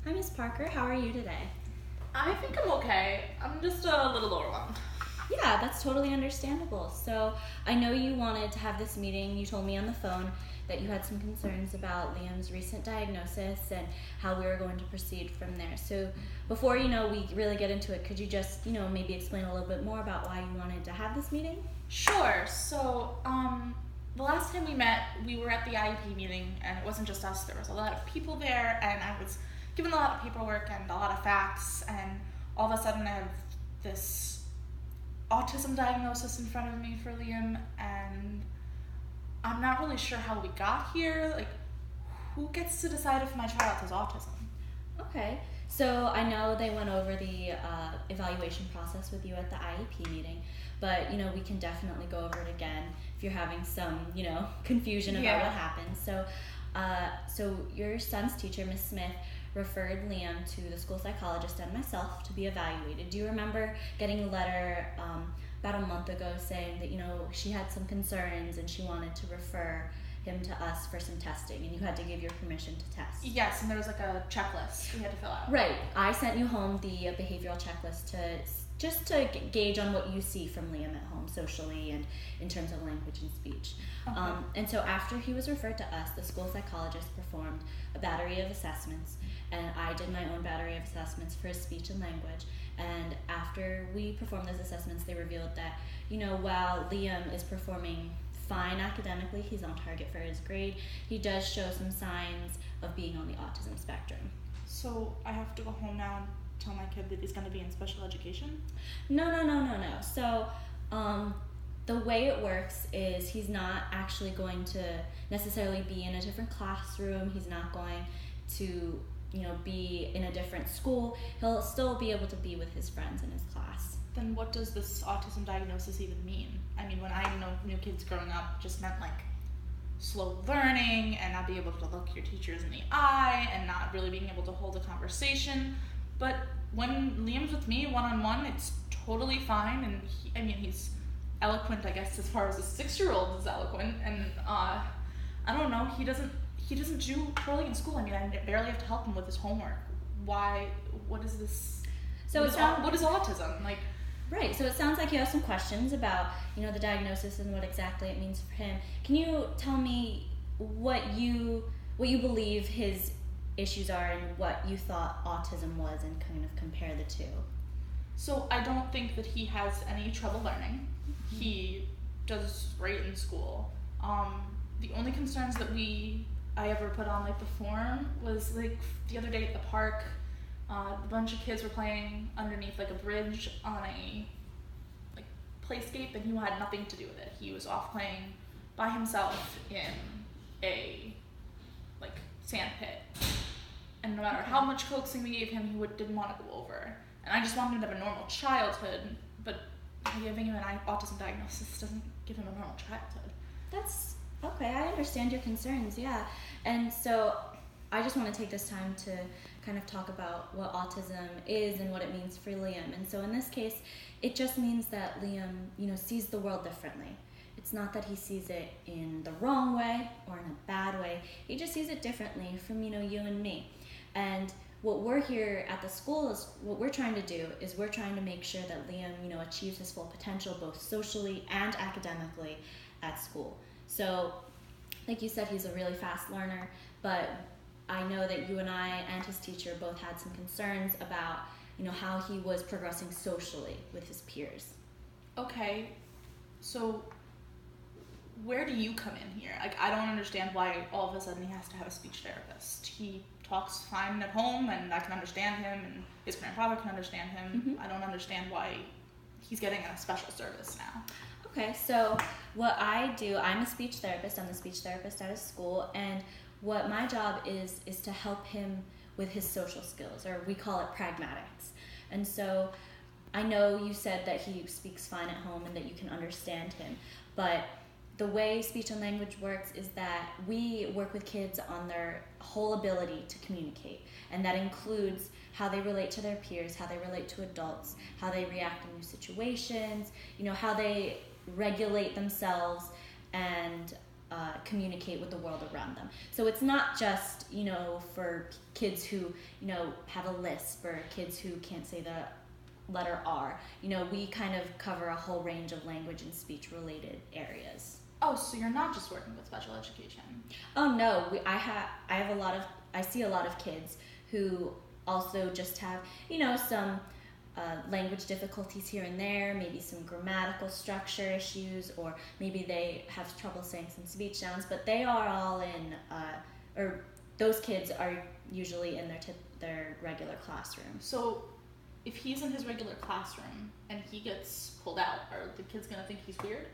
Hi, Miss Parker. How are you today? I think I'm okay. I'm just a little overwhelmed. Yeah, that's totally understandable. So, I know you wanted to have this meeting. You told me on the phone that you had some concerns about Liam's recent diagnosis and how we were going to proceed from there. So, before we really get into it, could you just maybe explain a little bit more about why you wanted to have this meeting? Sure. So, the last time we met, we were at the IEP meeting, and it wasn't just us. There was a lot of people there, and I was given a lot of paperwork and a lot of facts, and all of a sudden I have this autism diagnosis in front of me for Liam, and I'm not really sure how we got here. Like, who gets to decide if my child has autism? Okay. So I know they went over the evaluation process with you at the IEP meeting, but we can definitely go over it again if you're having some confusion about what happened. So your son's teacher, Miss Smith, referred Liam to the school psychologist and myself to be evaluated. Do you remember getting a letter about a month ago saying that she had some concerns and she wanted to refer him to us for some testing, and you had to give your permission to test? Yes, and there was like a checklist we had to fill out. Right. I sent you home the behavioral checklist to gauge on what you see from Liam at home socially and in terms of language and speech. Okay. And so after he was referred to us, the school psychologist performed a battery of assessments, and I did my own battery of assessments for his speech and language. And after we performed those assessments, they revealed that, while Liam is performing fine academically, he's on target for his grade, he does show some signs of being on the autism spectrum. So I have to go home now and tell my kid that he's going to be in special education? No. So the way it works is he's not actually going to necessarily be in a different classroom. He's not going to be in a different school. He'll still be able to be with his friends in his class. Then what does this autism diagnosis even mean? I mean, when I knew kids growing up, it just meant like slow learning and not being able to look your teachers in the eye and not really being able to hold a conversation. But when Liam's with me one-on-one, it's totally fine, and he's eloquent, I guess, as far as a 6-year-old is eloquent, and I don't know, he doesn't do poorly in school. I mean, I barely have to help him with his homework. Why? What is this? So what is autism? Like, right, so it sounds like you have some questions about, the diagnosis and what exactly it means for him. Can you tell me what you believe his issues are and what you thought autism was, and kind of compare the two? So I don't think that he has any trouble learning. Mm-hmm. He does great in school. The only concerns that I ever put on like the form was like the other day at the park, a bunch of kids were playing underneath like a bridge on a like playscape, and he had nothing to do with it. He was off playing by himself in a like sand pit, and no matter how much coaxing we gave him, he didn't want to go over. And I just wanted him to have a normal childhood, but giving him an autism diagnosis doesn't give him a normal childhood. That's okay. I understand your concerns, yeah. And so I just want to take this time to kind of talk about what autism is and what it means for Liam. And so in this case, it just means that Liam, sees the world differently. It's not that he sees it in the wrong way or in a bad way. He just sees it differently from, you and me. And what we're here at the school is, what we're trying to do is we're trying to make sure that Liam, achieves his full potential both socially and academically at school. So, like you said, he's a really fast learner, but I know that you and I and his teacher both had some concerns about, how he was progressing socially with his peers. Okay, so where do you come in here? Like, I don't understand why all of a sudden he has to have a speech therapist. He talks fine at home, and I can understand him, and his grandfather can understand him. Mm-hmm. I don't understand why he's getting a special service now. Okay, so what I do, I'm a speech therapist. I'm the speech therapist at his school, and what my job is to help him with his social skills, or we call it pragmatics. And so I know you said that he speaks fine at home and that you can understand him, but the way speech and language works is that we work with kids on their whole ability to communicate, and that includes how they relate to their peers, how they relate to adults, how they react in new situations, how they regulate themselves, and communicate with the world around them. So it's not just, for kids who, have a lisp, or kids who can't say the letter R. We kind of cover a whole range of language and speech related areas. Oh, so you're not just working with special education? Oh no, I see a lot of kids who also just have, some language difficulties here and there, maybe some grammatical structure issues, or maybe they have trouble saying some speech sounds, but they are all or those kids are usually in their regular classroom. So if he's in his regular classroom and he gets pulled out, are the kids going to think he's weird?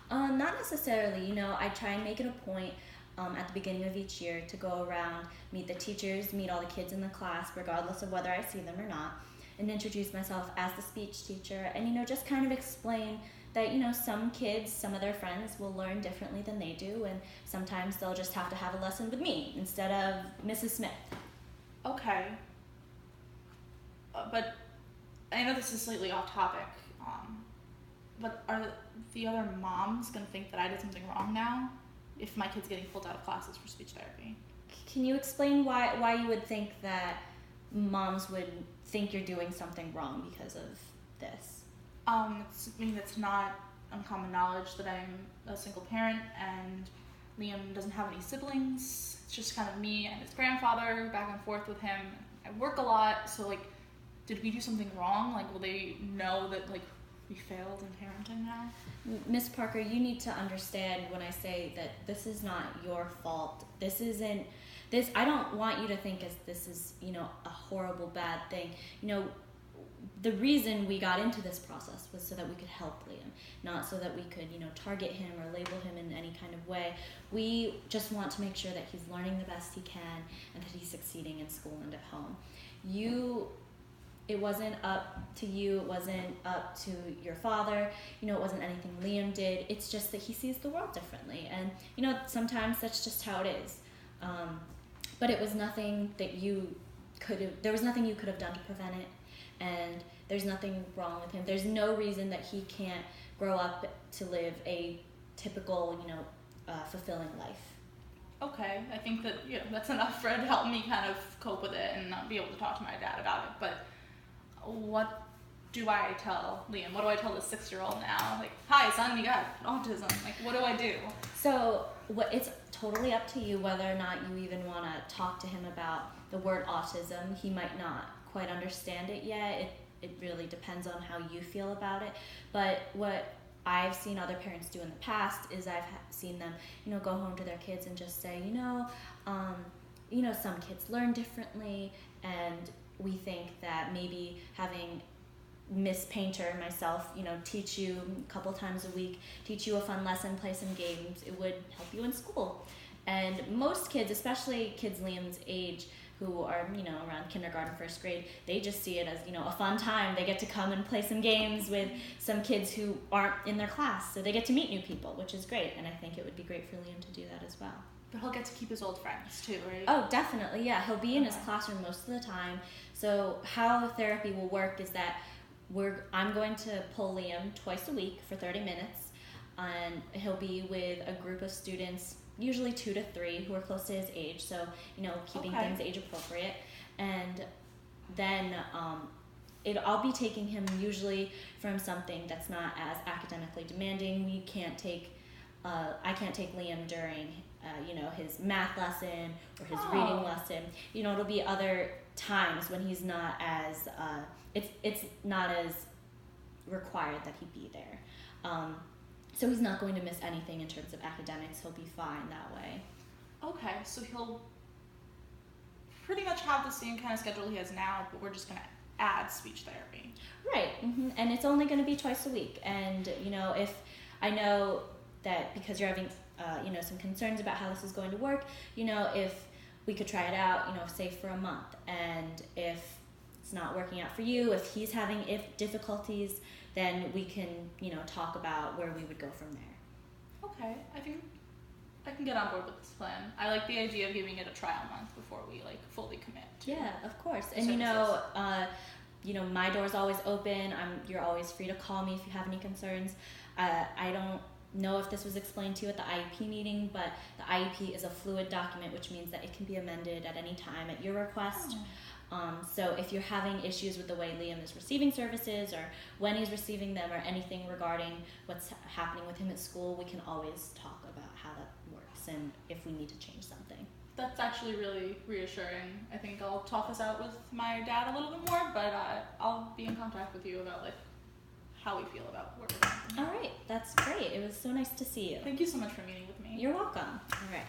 Not necessarily. I try and make it a point at the beginning of each year to go around, meet the teachers, meet all the kids in the class, regardless of whether I see them or not, and introduce myself as the speech teacher, and just kind of explain that some kids, some of their friends will learn differently than they do, and sometimes they'll just have to have a lesson with me instead of Mrs. Smith. Okay. But I know this is slightly off topic, but are the other moms going to think that I did something wrong now if my kid's getting pulled out of classes for speech therapy? Can you explain why you would think that moms would think you're doing something wrong because of this? It's not uncommon knowledge that I'm a single parent, and Liam doesn't have any siblings. It's just kind of me and his grandfather, back and forth with him. I work a lot, so did we do something wrong? Will they know that we failed in parenting now? Miss Parker, you need to understand when I say that this is not your fault. I don't want you to think this is, a horrible, bad thing. The reason we got into this process was so that we could help Liam, not so that we could, target him or label him in any kind of way. We just want to make sure that he's learning the best he can and that he's succeeding in school and at home. It wasn't up to you, it wasn't up to your father, it wasn't anything Liam did. It's just that he sees the world differently, and sometimes that's just how it is. But it was nothing that there was nothing you could have done to prevent it, and there's nothing wrong with him. There's no reason that he can't grow up to live a typical, fulfilling life. Okay, I think that that's enough for it to help me kind of cope with it and not be able to talk to my dad about it. But what do I tell Liam? What do I tell the 6-year-old now? Hi son, you got autism. What do I do? So it's totally up to you whether or not you even want to talk to him about the word autism. He might not quite understand it yet. It really depends on how you feel about it. But what I've seen other parents do in the past is I've seen them, go home to their kids and just say, some kids learn differently, and we think that maybe having Miss Painter and myself, teach you a couple times a week, teach you a fun lesson, play some games, it would help you in school. And most kids, especially kids Liam's age, who are, around kindergarten, first grade, they just see it as, a fun time. They get to come and play some games with some kids who aren't in their class, so they get to meet new people, which is great, and I think it would be great for Liam to do that as well. But he'll get to keep his old friends too, right? Oh, definitely, yeah. He'll be in his classroom most of the time. So how therapy will work is that I'm going to pull Liam twice a week for 30 minutes, and he'll be with a group of students, usually 2 to 3, who are close to his age, so keeping things age appropriate. And then I'll be taking him usually from something that's not as academically demanding. I can't take Liam during his math lesson or his reading lesson. It'll be other times when he's not as it's not as required that he be there. So he's not going to miss anything in terms of academics. He'll be fine that way. Okay, so he'll pretty much have the same kind of schedule he has now, but we're just going to add speech therapy. Right, mm-hmm. And it's only going to be twice a week. And, if I know that because you're having, some concerns about how this is going to work, if we could try it out, say for a month. And if it's not working out for you, if he's having difficulties, then we can, talk about where we would go from there. Okay, I think I can get on board with this plan. I like the idea of giving it a trial month before we fully commit. Yeah, of course. And my door's always open. You're always free to call me if you have any concerns. I don't know if this was explained to you at the IEP meeting, but the IEP is a fluid document, which means that it can be amended at any time at your request. So if you're having issues with the way Liam is receiving services or when he's receiving them or anything regarding what's happening with him at school, we can always talk about how that works and if we need to change something. That's actually really reassuring. I think I'll talk this out with my dad a little bit more, but I'll be in contact with you about like how we feel about where we're going. All right, that's great. It was so nice to see you. Thank you so much for meeting with me. You're welcome. All right.